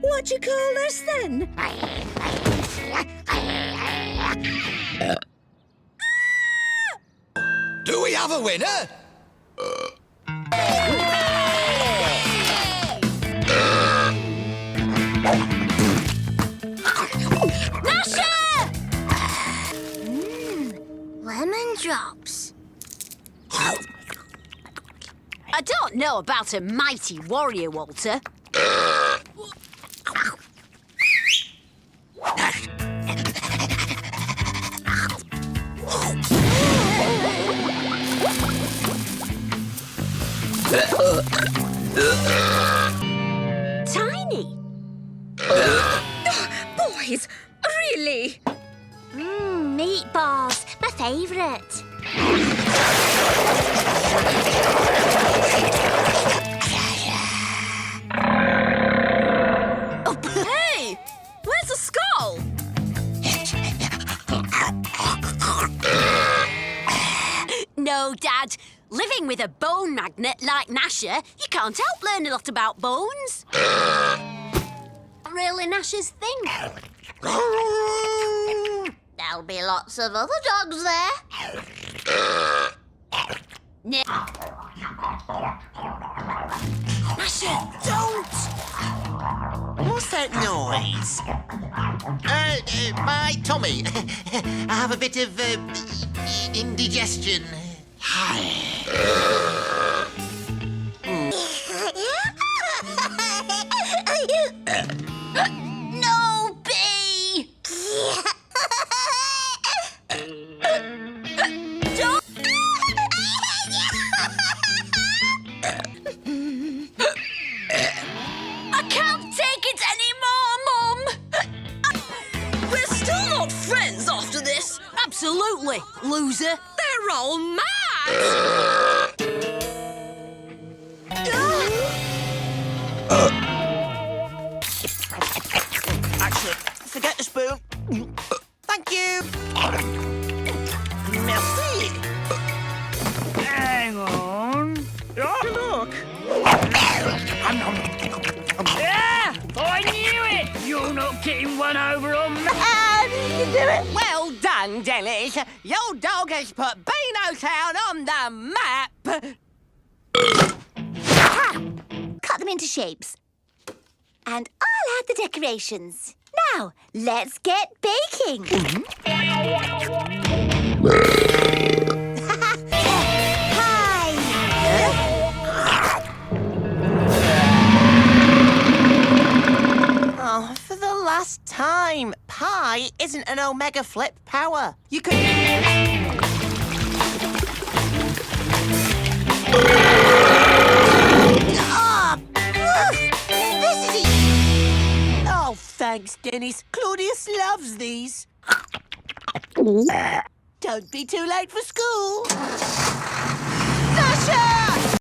What do you call this then? Do we have a winner? Gnasher! Lemon drops. I don't know about a mighty warrior, Walter. Tiny. Boys, really? Meatballs, my favourite. Hey, where's the skull? No, Dad. Living with a bone magnet like Gnasher, you can't help learn a lot about bones. Not really Gnasher's thing. There'll be lots of other dogs there. Gnasher, don't! What's that noise? My tummy. I have a bit of indigestion. No, Bee! Don't! I can't take it anymore, Mum! We're still not friends after this. Absolutely, loser. They're all mad. Actually, forget the spoon. Thank you. Merci. Hang on. Oh, look. Yeah, I knew it. You're not getting one over on me. Well done, Dennis. Your dog has put Beano Town on the map. Cut them into shapes. And I'll add the decorations. Now, let's get baking. Hi! Oh, for the last time, pi isn't an omega flip power. You could... Oh, thanks, Dennis. Claudius loves these. Don't be too late for school. Gnasher!